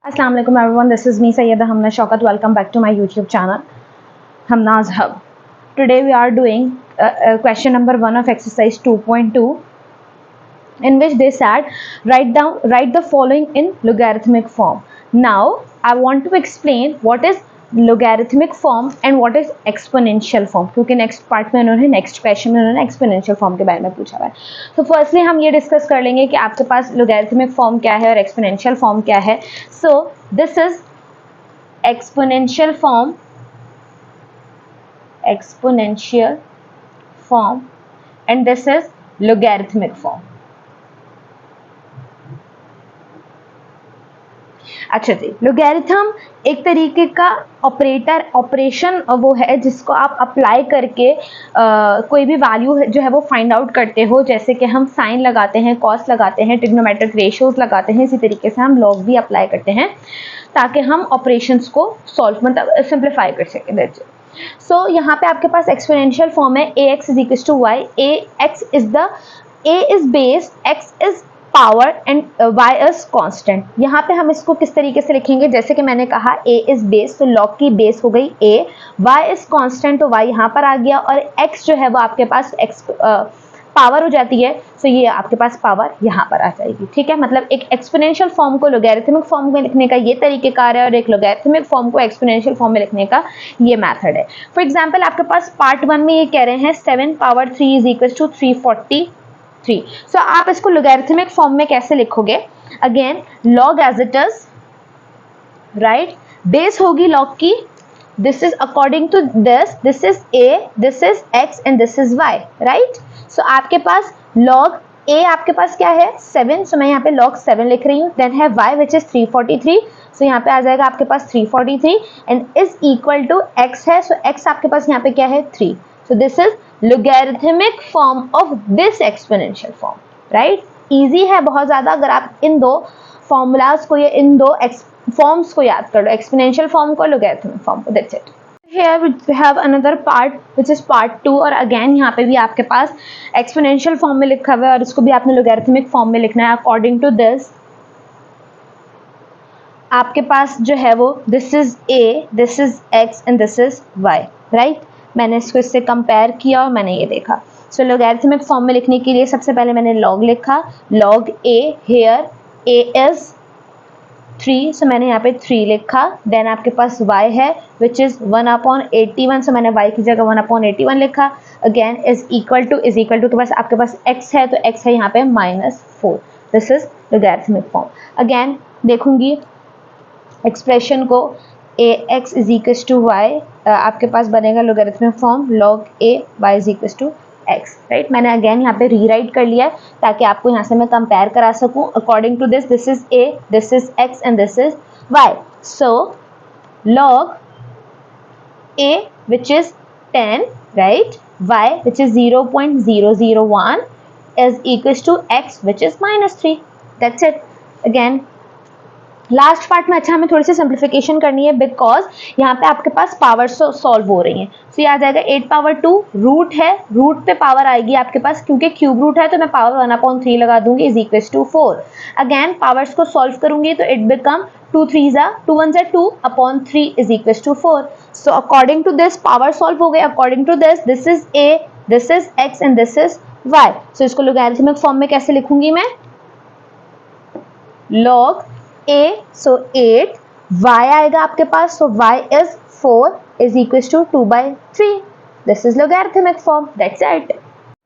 Assalamu alaikum everyone, this is me Sayyeda Hamna Shaukat. Welcome back to my YouTube channel Hamna's Hub. Today we are doing question number 1 of exercise 2.2, in which they said write the following in logarithmic form. Now I want to explain what is logarithmic form and what is exponential form, क्योंकि next part में उन्होंने next question में उन्होंने exponential form के बारे में पूछा हुआ है. तो फर्स्टली हम ये डिस्कस कर लेंगे कि आपके पास लोगैरिथमिक फॉर्म क्या है और एक्सपोनेंशियल फॉर्म क्या है. सो this is exponential form and this is logarithmic form. अच्छा जी, लोगैरिथम एक तरीके का ऑपरेशन वो है जिसको आप अप्लाई करके कोई भी वैल्यू जो है वो फाइंड आउट करते हो. जैसे कि हम साइन लगाते हैं, कॉस लगाते हैं, ट्रिग्नोमेट्रिक रेशियोज लगाते हैं, इसी तरीके से हम लॉग भी अप्लाई करते हैं ताकि हम ऑपरेशंस को सॉल्व मतलब सिंप्लीफाई कर सकें. सो यहाँ पे आपके पास एक्सपोनेंशियल फॉर्म है ax is equal to y. a is base, x is power and y is constant. यहाँ पे हम इसको किस तरीके से लिखेंगे, जैसे कि मैंने कहा a इज बेस, तो log की बेस हो गई a, y इज कांस्टेंट तो y यहाँ पर आ गया, और x जो है वो आपके पास x पावर हो जाती है, तो ये आपके पास पावर यहाँ पर आ जाएगी. ठीक है, मतलब एक एक्सपोनेंशियल फॉर्म को लोगैरिथमिक फॉर्म में लिखने का ये तरीकेकार है और एक लोगैरिथमिक फॉर्म को एक्सपोनेंशियल फॉर्म में लिखने का ये मेथड है. फॉर एग्जाम्पल आपके पास पार्ट 1 में ये कह रहे हैं 7 power 3 is equal to 343. So आप इसको लोगैरिथमिक फॉर्म में कैसे लिखोगे? Again log as it is, right, base होगी log की, this is according to this is a, this is x and this is y, right. So आपके पास log a आपके पास क्या है 7, सो मैं यहाँ पे log 7 लिख रही हूँ. देन है y विच इज 343, सो यहाँ पे आ जाएगा आपके पास 343 and is equal to x है, सो x आपके पास यहाँ पे क्या है 3. So this is logarithmic form of this exponential form, right? Easy है बहुत ज़्यादा अगर आप इन दो formulas को या इन दो forms को याद कर लो, exponential form को logarithmic form को. That's it. Here we have another part which is part 2, और again यहाँ पे भी आपके पास exponential form में लिखा हुआ है और इसको भी आपने logarithmic form में लिखना है. According to this आपके पास जो है वो this is a, this is x and this is y, right? मैंने इसको इससे कंपेयर किया और मैंने ये देखा. सो लोगैरिथमिक फॉर्म में लिखने के लिए सबसे पहले मैंने log लिखा, log a, here a is 3, so मैंने यहाँ पे 3 लिखा. देन आपके पास y है विच इज़ 1/81, सो मैंने y की जगह 1/81 लिखा. अगेन इज इक्वल टू के पास आपके पास x है, तो x है यहाँ पे -4. This is logarithmic form. Again देखूंगी एक्सप्रेशन को, ax is equal to y, आपके पास बनेगा logarithmic form log a y is equal to x, right. मैंने अगेन यहाँ पे रीराइट कर लिया है ताकि आपको यहाँ से मैं कंपेयर करा सकूँ. According to this is a, this is x and this is y. So log a which is 10, right, y which is 0.001 is equal to x which is -3. That's it. Again last part में अच्छा हमें थोड़ी सी simplification करनी है because यहाँ पे आपके पास power solve हो रही हैं. सो ये आ जाएगा 8 पावर 2, रूट है, रूट पे पावर आएगी आपके पास, क्योंकि क्यूब रूट है तो मैं पावर 1/3 लगा दूंगी is equal to 4. Again powers को सॉल्व करूंगी तो it become 2 3s 2 1s 2/3 is equal to 4. So according to this power solve हो गए. According to this is a, this is x and this is y. So इसको logarithmic form में कैसे लिखूंगी मैं? log a, so 8, y आएगा आपके पास, so y is 4 is equals to 2/3. This is logarithmic form. That's it.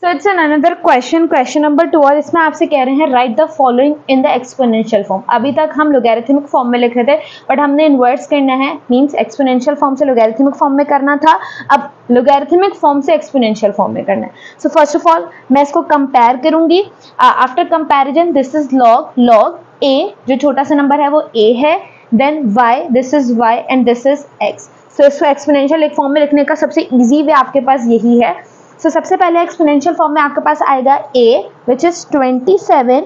So it's another question number 2, और इसमें आपसे कह रहे हैं write the following in the exponential form. अभी तक हम logarithmic form में लिख रहे थे बट हमने inverse करना है, means exponential form से logarithmic form में करना था, अब logarithmic form से exponential form में करना है. So first of all मैं इसको compare करूंगी. After comparison this is log a, जो छोटा सा नंबर है वो a है, then y, this is y and this is x. So इसको एक्सपोनेंशियल एक फॉर्म में लिखने का सबसे इजी वे आपके पास यही है. सो सबसे पहले एक्सपोनेंशियल फॉर्म में आपके पास आएगा a which is 27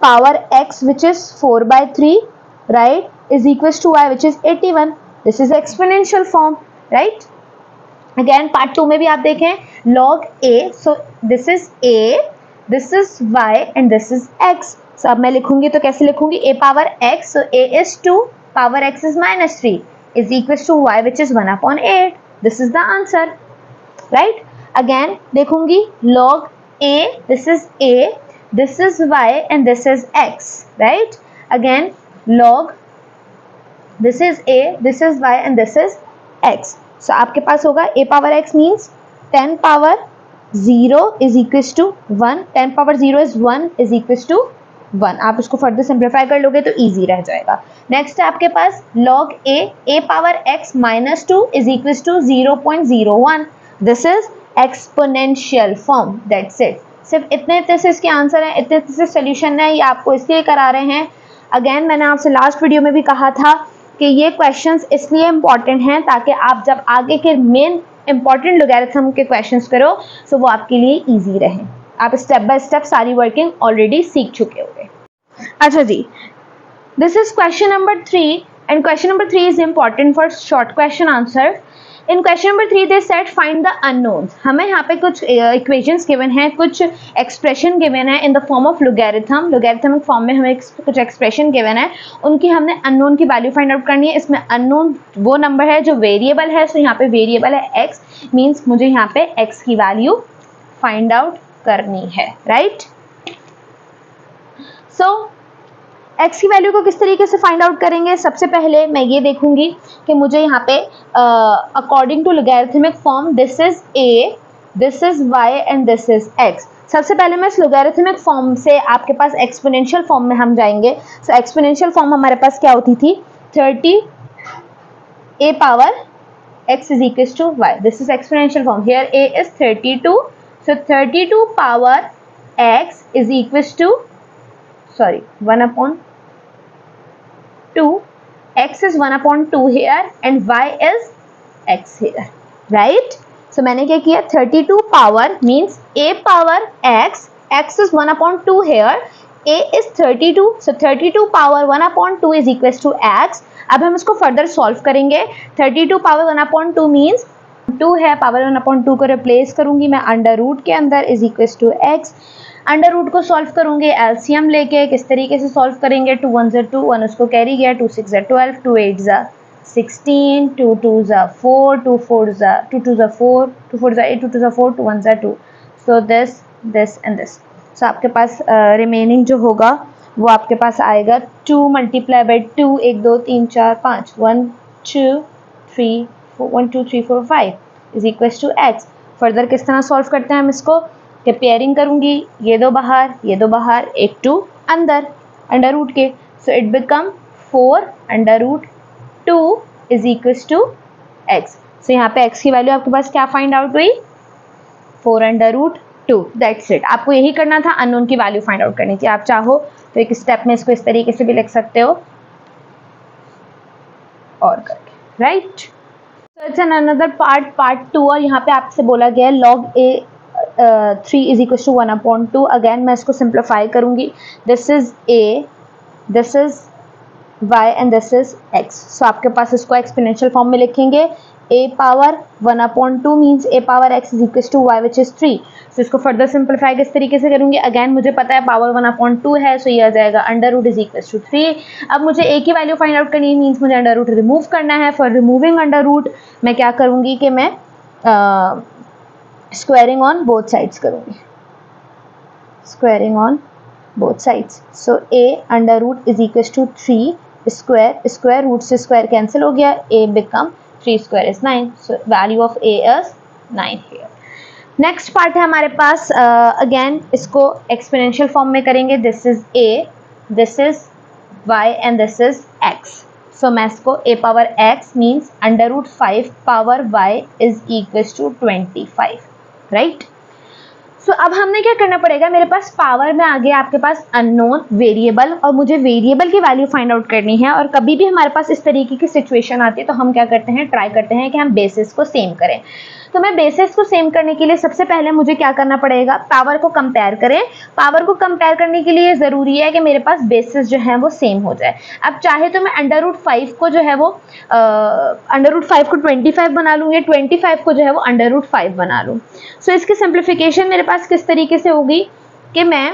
power x which is 4/3, right, is equal to y which is 81. This is exponential form, right. Again part 2 में भी आप देखें log a, so this is a, this is y and this is x. So अब मैं लिखूंगी तो कैसे लिखूंगी? a power x, so a is 2, power x is -3 is equals to y which is 1/8. This is the answer, right? Again देखूंगी log a, this is a, this is y and this is x, right? Again log, this is a, this is y and this is x. So आपके पास होगा a power x means 10 power 0 is equals to 1. 10 power 0 is 1 is equals to 1. आप इसको further simplify कर लोगे तो easy रह जाएगा. Next है आपके पास log a power x minus 2 is equals to 0.01. This is exponential form. That's it. सिर्फ इतने से इसके आंसर है, इतने से सोल्यूशन है. ये आपको इसलिए करा रहे हैं. अगेन मैंने आपसे लास्ट वीडियो में भी कहा था कि ये क्वेश्चंस इसलिए इंपॉर्टेंट हैं ताकि आप जब आगे के मेन इंपॉर्टेंट लॉगरिथम के क्वेश्चंस करो तो वो आपके लिए इजी रहे. आप स्टेप बाय स्टेप सारी वर्किंग ऑलरेडी सीख चुके होंगे. अच्छा जी, this is question number 3 and question number 3 is important for short question answer. In question number 3 they set find the unknowns. हमें यहाँ पे कुछ इक्वेशंस गिवन है, कुछ एक्सप्रेशन गिवन है in the form of logarithm. Logarithmic form में हमें कुछ एक्सप्रेशन गिवन है, उनकी हमने अननोन की वैल्यू फाइंड आउट करनी है. इसमें अननोन वो नंबर है जो वेरिएबल है. सो यहाँ पे वेरिएबल है x, मीन्स मुझे यहाँ पे x की वैल्यू फाइंड आउट करनी है, राइट? सो x की वैल्यू को किस तरीके से फाइंड आउट करेंगे? सबसे पहले मैं ये देखूंगी कि मुझे यहाँ पे according to logarithmic form this is a, this is y and this is x. सबसे पहले मैं इस लॉगरिथमिक फॉर्म से आपके पास एक्सपोनेंशियल फॉर्म में हम जाएंगे. सो एक्सपोनेंशियल फॉर्म हमारे पास क्या होती थी? 30 a power x is equals to y. This is exponential form. Here a is 32. So 32 power x is equals to 1/2. X is 1/2 here and y is x here, right? So मैंने क्या किया? 32 power means a power x. X is 1/2 here. A is 32. So 32 power 1/2 is equals to x. अब हम इसको further solve करेंगे. 32 power 1/2 means 2 है, power 1/2 को replace करूंगी मैं अंडर रूट के अंदर is equals to x. Under root को सॉल्व करूंगे एलसीएम लेके. किस तरीके से सॉल्व करेंगे? 2 1 2, 1 उसको कैरी गया, 2 6 12, 2 8 16, 2 2 4, 2 4 2 2 4, 2 4 8, 2 2 4, 2 1 2. So this and this. So आपके पास रिमेनिंग जो होगा वो आपके पास आएगा 2 × 2 1 2 3 4 5 1 2 3 4 1 2 3 4 5 is equals to x. Further किस तरह सॉल्व करते हैं हम इसको? कि पेयरिंग करूंगी, ये दो बाहर, ये दो बाहर, एक 2 अंदर अंडर रूट के. So it become 4 √ 2 is equals to x. So यहाँ पे x की वैल्यू आपके पास क्या फाइंड आउट हुई? 4 √ 2. That's it. आपको यही करना था, अननोन की वैल्यू फाइंड आउट करनी थी. आप चाहो तो एक स्टेप में इसको इस तरीके से भी लिख सकते हो और करके, right? So it's an another part 2 और यहाँ पे आपसे बोला गया है log a 3 is equal to 1/2. Again मैं इसको सिंप्लीफाई करूंगी. This is a, this is y and this is x. So आपके पास इसको एक्सपोनेंशियल फॉर्म में लिखेंगे. a power 1/2 means a power x is equal to y which is 3. So इसको further simplify किस तरीके से करूंगी? अगेन मुझे पता है पावर 1/2 है, सो ये आ जाएगा under root is equal to 3. अब मुझे a की वैल्यू फाइंड आउट करनी है, मीन्स मुझे अंडर रूट रिमूव करना है. फॉर रिमूविंग अंडर रूट मैं क्या करूंगी कि मैं स्क्वायरिंग ऑन बोथ साइड्स करूंगी. Squaring on both sides. So a under root is equal to 3 square root से स्क्वायर कैंसिल हो गया. a become 3 square is 9. So value of a is 9 here. Next part है हमारे पास. Again इसको exponential form में करेंगे. This is a, this is y and this is x. So मैं इसको a power x means under root 5 power y is equal to 25, right? So अब हमने क्या करना पड़ेगा? मेरे पास पावर में आ गया आपके पास अननोन वेरिएबल और मुझे वेरिएबल की वैल्यू फाइंड आउट करनी है. और कभी भी हमारे पास इस तरीके की सिचुएशन आती है तो हम क्या करते हैं? ट्राई करते हैं कि हम बेसिस को सेम करें. तो मैं बेसिस को सेम करने के लिए सबसे पहले मुझे क्या करना पड़ेगा? पावर को कंपेयर करें. पावर को कंपेयर करने के लिए ज़रूरी है कि मेरे पास बेसिस जो है वो सेम हो जाए. अब चाहे तो मैं अंडर रूट 5 को जो है वो अंडर रूट 5 को 25 बना लूँ या 25 को जो है वो अंडर रूट 5 बना लूँ. सो इसकी सिंप्लीफिकेशन मेरे पास किस तरीके से होगी कि मैं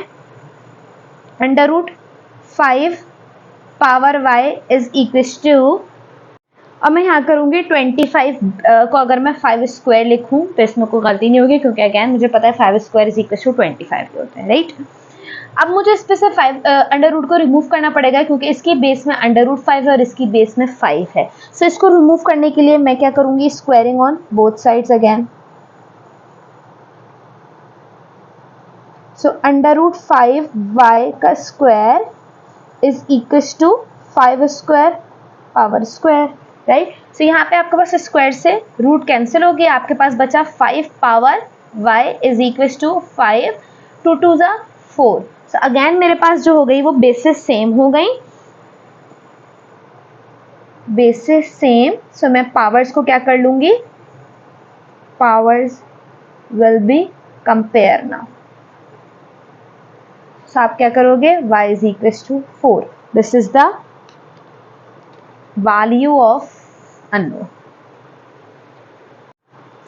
under root 5 power y is equal to, और मैं यहाँ करूँगी 25 को अगर मैं 5 स्क्वायर लिखूँ तो इसमें कोई गलती नहीं होगी, क्योंकि अगैन मुझे पता है 5 स्क्वायर इज इक्वल टू 25 होता है, राइट। अब मुझे इस पे से 5 अंडर रूट को रिमूव करना पड़ेगा, क्योंकि इसकी बेस में अंडर रूट 5 है और इसकी बेस में 5 है। सो इसको रिमूव करने के लिए मैं क्या करूँगी, squaring on both sides again. So under root 5y का square is equal to 5 square power square, right. So यहाँ पे आपके पास स्क्वायर से रूट कैंसिल हो गया, आपके पास बचा 5 power y is equal to 5, 2 2 ज़ा 4। सो अगैन मेरे पास जो हो गई वो बेसिस सेम हो गई, बेसिस सेम। सो मैं पावर्स को क्या कर लूँगी, powers will be compare now. So आप क्या करोगे, y is equal to 4, this is the value of unknown.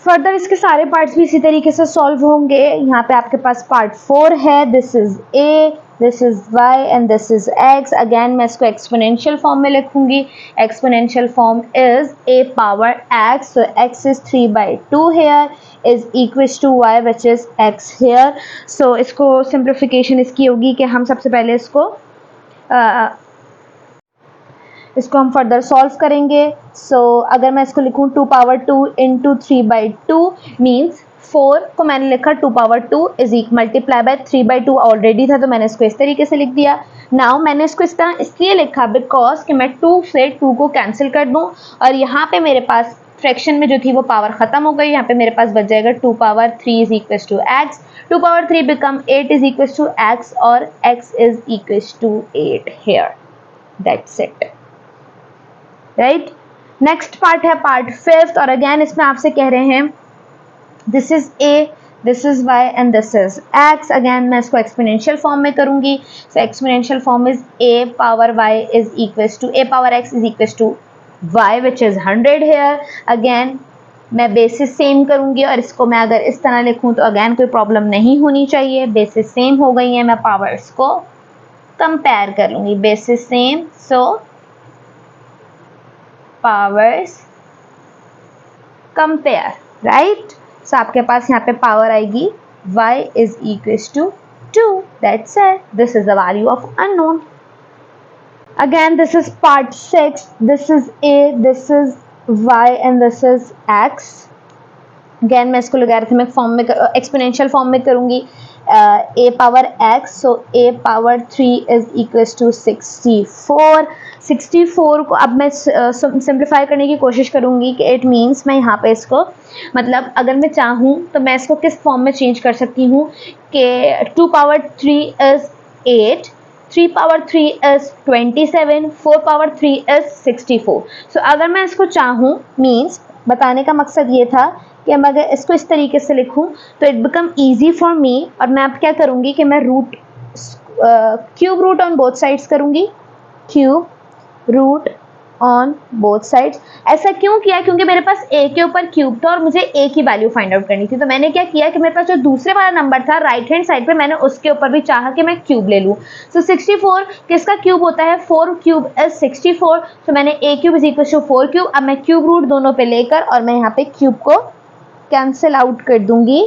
Further इसके सारे पार्ट्स भी इसी तरीके से सॉल्व होंगे। यहाँ पे आपके पास पार्ट 4 है, this is a, this is y and this is x। Again मैं इसको एक्सपोनेंशियल फॉर्म में लिखूंगी। Exponential form is a power x, so x is 3/2 here is equals to y which is x here। so इसको simplification इसकी होगी कि हम सबसे पहले इसको हम फर्दर सॉल्व करेंगे। सो अगर मैं इसको लिखूँ 2 पावर 2 इंटू 3/2 मीन्स 4 को मैंने लिखा 2 power 2 is multiply by 3/2 already था, तो मैंने इसको इस तरीके से लिख दिया। नाउ मैंने इसको इस तरह इसलिए लिखा बिकॉज कि मैं 2 से 2 को कैंसिल कर दूं, और यहाँ पे मेरे पास फ्रैक्शन में जो थी वो पावर खत्म हो गई। यहाँ पे मेरे पाज बच जाएगा 2 power 3 is equal to x, 2 power 3 become 8 is equal to x, और x is equal to 8 here. That's it, right. Next part है पार्ट 5, और अगेन इसमें आपसे कह रहे हैं this is a, this is y and this is x। Again मैं इसको एक्सपोनेंशियल फॉर्म में करूंगी। So exponential form is a power y is equal to a power x is equal to y which is 100 here. Again मैं basis same करूंगी, और इसको मैं अगर इस तरह लिखूं तो अगेन कोई प्रॉब्लम नहीं होनी चाहिए। बेसिस सेम हो गई है, मैं पावर्स को कंपेयर कर लूंगी। Basis same, so powers compare, right. So आपके पास यहाँ पे पावर आएगी y is equal to 2, that's it, this is the value of unknown. Again this is part 6, this is a, this is y and this is x। Again मैं इसको logarithmic form में exponential form में करूंगी। a power x, so a power 3 is equal to 64। 64 को अब मैं simplify करने की कोशिश करूंगी कि इट मीन्स मैं यहाँ पे इसको मतलब अगर मैं चाहूँ तो मैं इसको किस फॉर्म में चेंज कर सकती हूँ कि 2 power 3 is 8, 3 power 3 is 27, 4 power 3 is 64। सो अगर मैं इसको चाहूँ, मीन्स बताने का मकसद ये था कि मैं अगर इसको इस तरीके से लिखूं तो it become easy for me. और मैं अब क्या करूंगी कि मैं cube root on both sides करूंगी, cube root on both sides. ऐसा क्यों किया, क्योंकि मेरे पास a के ऊपर क्यूब था और मुझे a की वैल्यू फाइंड आउट करनी थी। तो मैंने क्या किया कि मेरे पास जो दूसरे वाला नंबर था राइट हैंड साइड पे, मैंने उसके ऊपर भी चाहा कि मैं क्यूब ले लूँ। सो 64 किसका क्यूब होता है, 4 क्यूब इज 64। तो मैंने a cube is equal to 4 cube. अब मैं क्यूब रूट दोनों पे लेकर और मैं यहाँ पे क्यूब को कैंसिल आउट कर दूंगी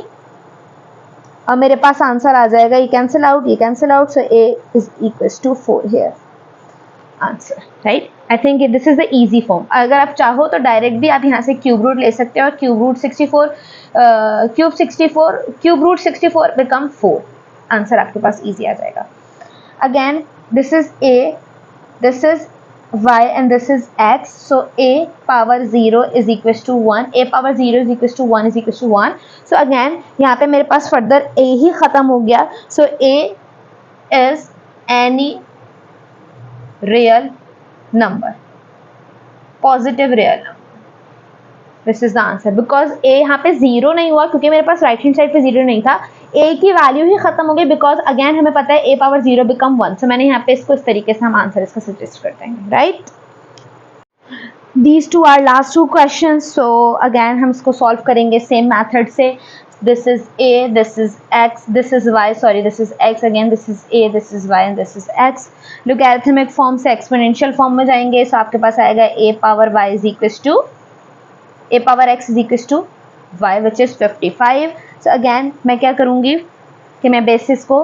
और मेरे पास आंसर आ जाएगा। ये कैंसिल आउट, ये cancel out, so a is equal to 4 here answer, right. I think this is the easy form. अगर आप चाहो तो डायरेक्ट भी आप यहाँ से क्यूब रूट ले सकते हो और cube root 64 cube root 64 become 4, answer आपके पास इजी आ जाएगा। Again this is a, this is y and this is x, so a power 0 is equals to 1, a power 0 is equals to 1 is equals to 1। so again यहाँ पे मेरे पास further a ही ख़त्म हो गया। so a is any real number, positive real number, this is the answer because a यहाँ पे 0 नहीं हुआ क्योंकि मेरे पास राइट हैंड साइड पे 0 नहीं था, a की वैल्यू ही खत्म हो गई बिकॉज अगेन हमें पता है a पावर 0 बिकम 1। सो मैंने यहाँ पे इसको इस तरीके से हम आंसर इसका सजेस्ट करते हैं, right. These two are last two questions, so again हम इसको सॉल्व करेंगे सेम मेथड से। this is a, this is x, this is y, sorry this is x again, this is a, this is y and this is x. logarithmic form से exponential form में जाएंगे, so आपके पास आएगा a power y is equal to a power x is equal to y which is 55. So again मैं क्या करूँगी कि मैं बेसिस को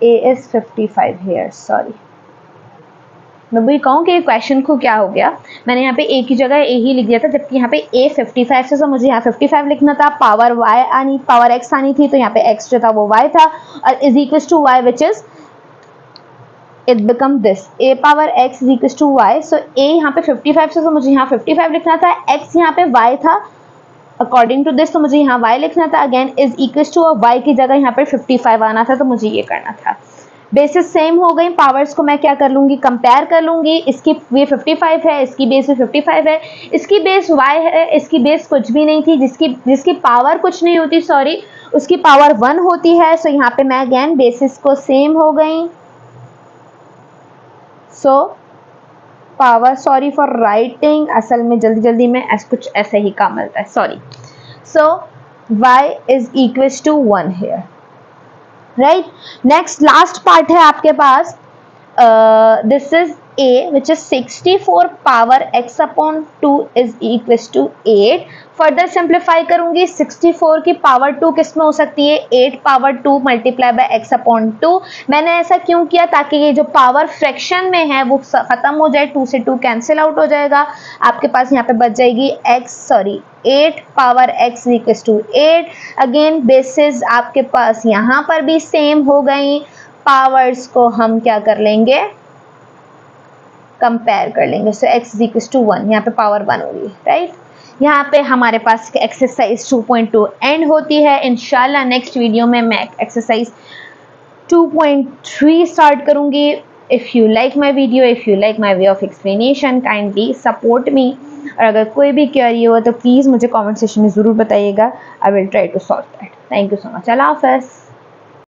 a is 55 here, सॉरी मैं वही कहूँ कि क्वेश्चन को क्या हो गया, मैंने यहाँ पे ए की जगह ए ही लिख दिया था, जबकि यहाँ पे ए 55 से तो मुझे यहाँ 55 लिखना था, पावर वाई आनी, पावर एक्स आनी थी, तो यहाँ पे एक्स जो था वो वाई था, और is equal to y which is it become this a power x is equal to y. So a यहाँ पे 55 से तो मुझे यहाँ 55 लिखना था, एक्स यहाँ पे वाई था अकॉर्डिंग टू दिस, तो मुझे यहाँ वाई लिखना था. Again is equal to Y की जगह यहाँ पे 55 आना था, तो मुझे ये करना था. बेसिस सेम हो गई, पावर्स को मैं क्या कर लूँगी, कंपेयर कर लूँगी. इसकी ये 55 है, इसकी बेस भी 55 है, इसकी बेस y है, इसकी बेस कुछ भी नहीं थी, जिसकी पावर कुछ नहीं होती, सॉरी उसकी पावर 1 होती है. सो यहाँ पे मैं अगेन बेसिस को सेम हो गई. So power, sorry for writing, असल में जल्दी जल्दी में कुछ ऐसे ही काम मिलता है, sorry. So y is equal to 1 here, right. Next last part है आपके पास, this is a which is 64 power x upon 2 is equal to 8. Further simplify करूंगी, 64 की पावर 2 किस में हो सकती है, 8 power 2 multiply by x upon 2. मैंने ऐसा क्यों किया, ताकि ये जो पावर फ्रैक्शन में है वो खत्म हो जाए, 2 से 2 कैंसिल आउट हो जाएगा, आपके पास यहाँ पे बच जाएगी x, sorry 8 power x equal to 8. Again basis आपके पास यहाँ पर भी सेम हो गई, पावर्स को हम क्या कर लेंगे, कंपेयर कर लेंगे. सो x इज इक्वल टू 1, यहाँ पे पावर 1 होगी, राइट. यहाँ पे हमारे पास एक्सरसाइज 2.2 एंड होती है. इंशाल्लाह नेक्स्ट वीडियो में मैं एक्सरसाइज 2.3 स्टार्ट करूँगी. If you like my video, if you like my way of explanation, kindly support me. और अगर कोई भी क्वेरी हो तो प्लीज़ मुझे कॉमेंट सेक्शन में ज़रूर बताइएगा. I will try to solve that. Thank you so much. अल्लाह हाफ़िज़.